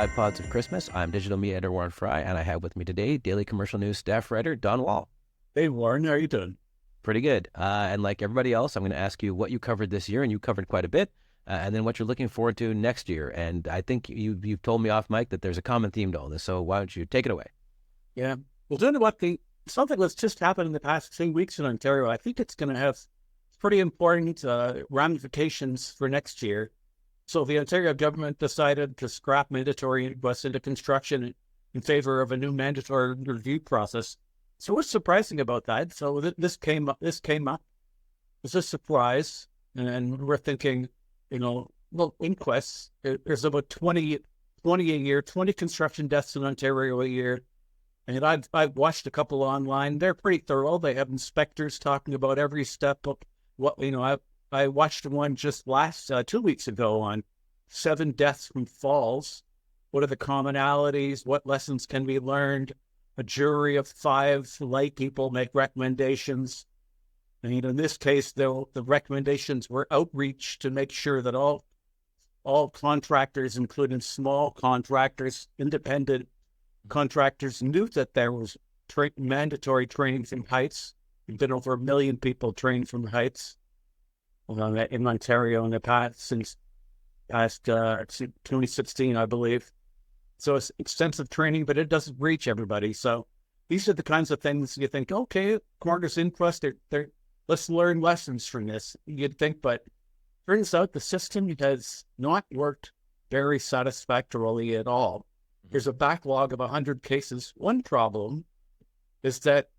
Five Pods of Xmas. I'm digital media editor Warren Fry, and I have with me today Daily Commercial News staff writer Don Wall. Hey, Warren, how are you doing? Pretty good. And like everybody else, I'm going to ask you what you covered this year, and you covered quite a bit, and then what you're looking forward to next year. And I think you've told me off mic that there's a common theme to all this, so why don't you take it away? Yeah. Well, doing about something that's just happened in the past 2 weeks in Ontario, I think it's going to have pretty important ramifications for next year. So the Ontario government decided to scrap mandatory inquests into construction in favor of a new mandatory review process. So what's surprising about that? So this came up. It's a surprise, and we're thinking, inquests. There's about 20 a year, 20 construction deaths in Ontario a year, and I've watched a couple online. They're pretty thorough. They have inspectors talking about every step of what I watched one just 2 weeks ago on 7 deaths from falls. What are the commonalities? What lessons can be learned? A jury of 5 lay people make recommendations. And in this case, the recommendations were outreach to make sure that all contractors, including small contractors, independent contractors, knew that there was mandatory training from heights. There's been over 1 million people trained from heights in Ontario in the past, since 2016, I believe. So it's extensive training, but it doesn't reach everybody. So these are the kinds of things you think, okay, coroner's inquest, let's learn lessons from this, you'd think, but turns out the system has not worked very satisfactorily at all. There's a backlog of 100 cases. One problem is that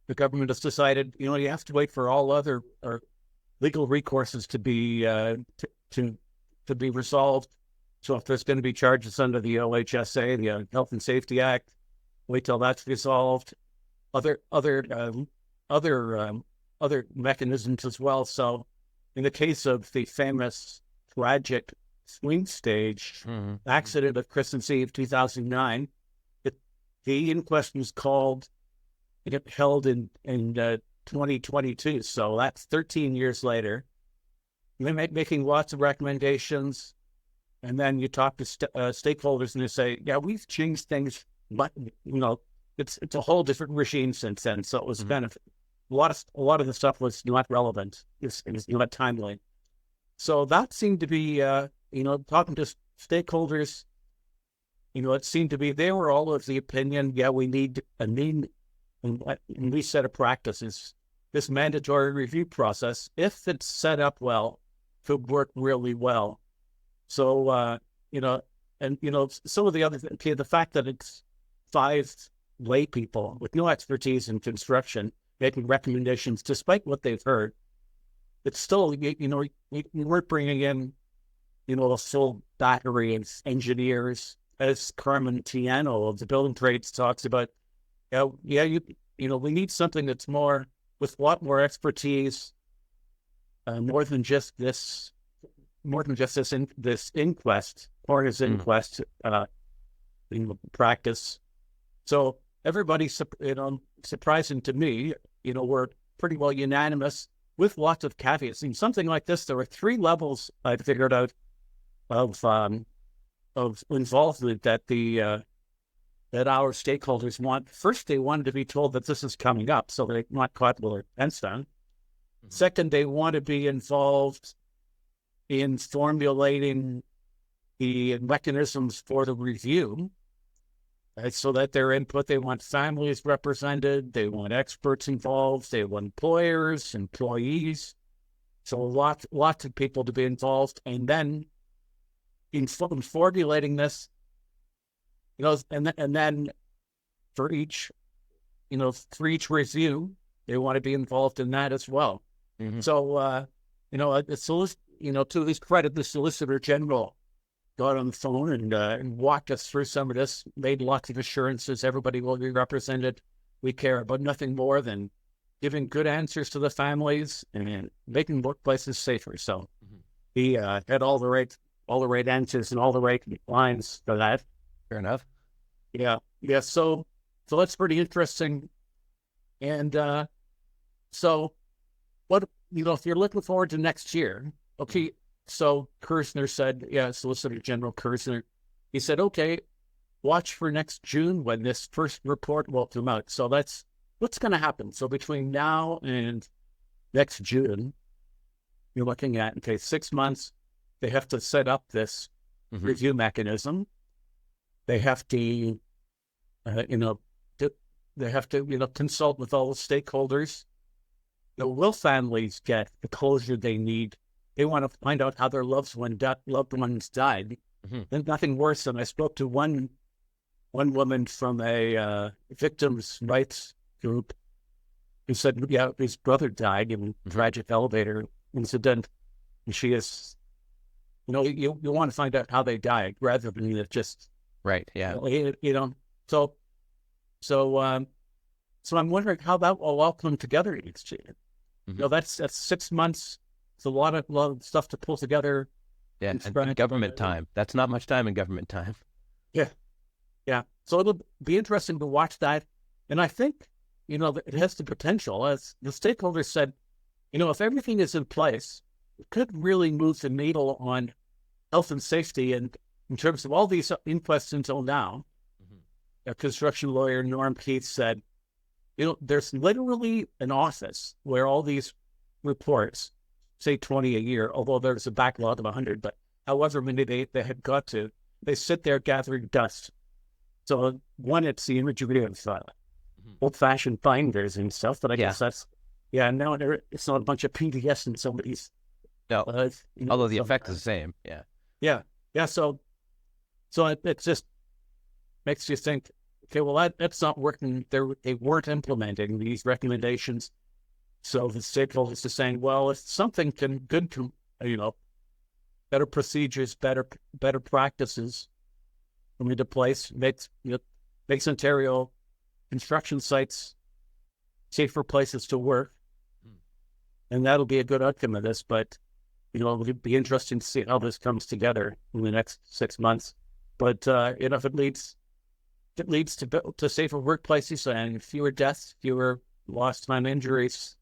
the government has decided, you have to wait for all other legal recourses to be to be resolved. So if there's going to be charges under the OHSA, the Health and Safety Act, wait till that's resolved. Other mechanisms as well. So in the case of the famous tragic swing stage accident of Christmas Eve 2009, the inquest was held in 2022. So that's 13 years later. They're making lots of recommendations. And then you talk to stakeholders and they say, yeah, we've changed things, but, it's a whole different regime since then. So it was kind of, a lot of the stuff was not relevant. It was not timely. So that seemed to be, talking to stakeholders, it seemed to be, they were all of the opinion, yeah, we need a new set of practices. This mandatory review process, if it's set up well, could work really well. So, some of the other things, the fact that it's 5 lay people with no expertise in construction making recommendations, despite what they've heard, it's still, we weren't bringing in, a full battery of engineers, as Carmen Tiano of the building trades talks about. We need something that's with a lot more expertise, more than just this inquest or his inquest practice. So everybody's, surprising to me, we're pretty well unanimous with lots of caveats. In something like this, there are 3 levels I figured out of involvement that that our stakeholders want. First, they wanted to be told that this is coming up, so they're not caught with their pants down. Second, they want to be involved in formulating the mechanisms for the review, so that their input, they want families represented, they want experts involved, they want employers, employees. So lots of people to be involved. And then in formulating this, and then for each review, they want to be involved in that as well. So, to his credit, the Solicitor General got on the phone and walked us through some of this, made lots of assurances. Everybody will be represented. We care about nothing more than giving good answers to the families and making workplaces safer. So he had all the right answers and all the right lines for that. Fair enough. Yeah. So that's pretty interesting. And so what, if you're looking forward to next year, okay, so Solicitor General Kersner he said, okay, watch for next June when this first report will come out. So that's what's going to happen. So between now and next June, you're looking at, okay, 6 months. They have to set up this review mechanism. They have to, they have to, consult with all the stakeholders. Will families get the closure they need? They want to find out how their loved ones died. There's nothing worse than I spoke to one woman from a victims' rights group who said, yeah, his brother died in a tragic elevator incident. And she is, you want to find out how they died rather than just Right. Yeah. So I'm wondering how that will all come together next year. That's 6 months. It's a lot of stuff to pull together. Yeah. And government time. That's not much time in government time. Yeah. Yeah. So it'll be interesting to watch that. And I think, it has the potential, as the stakeholders said, if everything is in place, it could really move the needle on health and safety. And in terms of all these inquests until now, a construction lawyer, Norm Keith, said, there's literally an office where all these reports, say 20 a year, although there's a backlog of 100, but however many they had got to, they sit there gathering dust. So one, it's the imagery of old-fashioned binders and stuff, but I guess that's, now it's not a bunch of PDFs in somebody's. No, although the effect is the same. Yeah. Yeah. Yeah. So it just makes you think, okay, well, that's not working. They weren't implementing these recommendations. So the stakeholders are saying, well, if something better procedures, better practices come into place, makes Ontario construction sites safer places to work. And that'll be a good outcome of this. But, it'll be interesting to see how this comes together in the next 6 months. But, if it leads to safer workplaces and fewer deaths, fewer lost time injuries,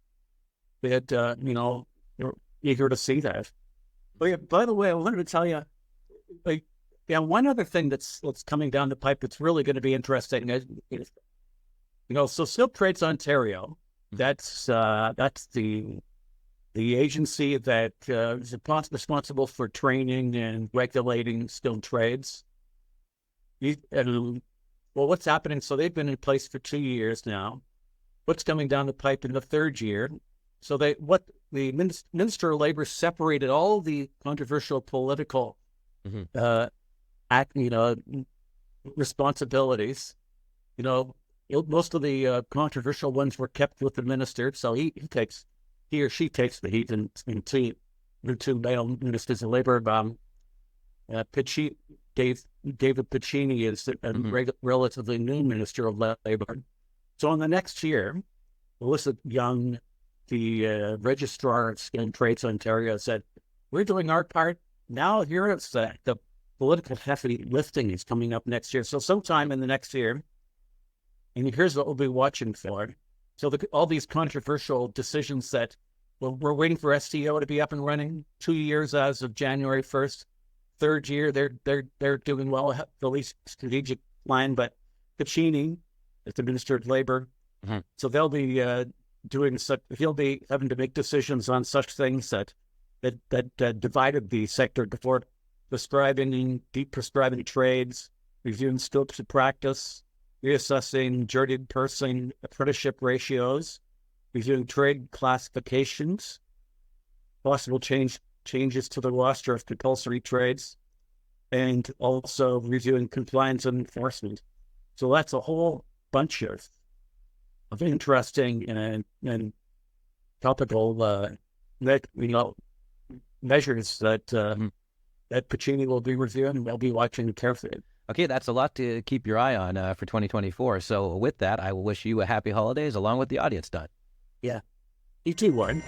we're eager to see that. But yeah, by the way, I wanted to tell you, one other thing that's coming down the pipe that's really going to be interesting is, so Skilled Trades Ontario, that's the agency that is responsible for training and regulating skilled trades. What's happening? So they've been in place for 2 years now. What's coming down the pipe in the third year? So the Minister of Labor separated all the controversial political responsibilities. Most of the controversial ones were kept with the minister, so he or she takes the heat in two male ministers of labor. David Piccini is a relatively new minister of labor. So in the next year, Melissa Young, the registrar of Skilled Trades Ontario, said, we're doing our part. Now here it's the political heavy lifting is coming up next year. So sometime in the next year, and here's what we'll be watching for. So all these controversial decisions that we're waiting for STO to be up and running 2 years as of January 1st. Third year, they're doing well, the least strategic plan, but Piccini is the Minister of Labor. So they'll be he'll be having to make decisions on such things that divided the sector before prescribing, deprescribing trades, reviewing scopes of practice, reassessing journeyman person apprenticeship ratios, reviewing trade classifications, possible changes to the roster of compulsory trades, and also reviewing compliance and enforcement. So that's a whole bunch of interesting and topical measures that Piccini will be reviewing, and we'll be watching carefully. Okay, that's a lot to keep your eye on for 2024. So with that, I will wish you a happy holidays along with the audience, Don. Yeah. You too, Warren.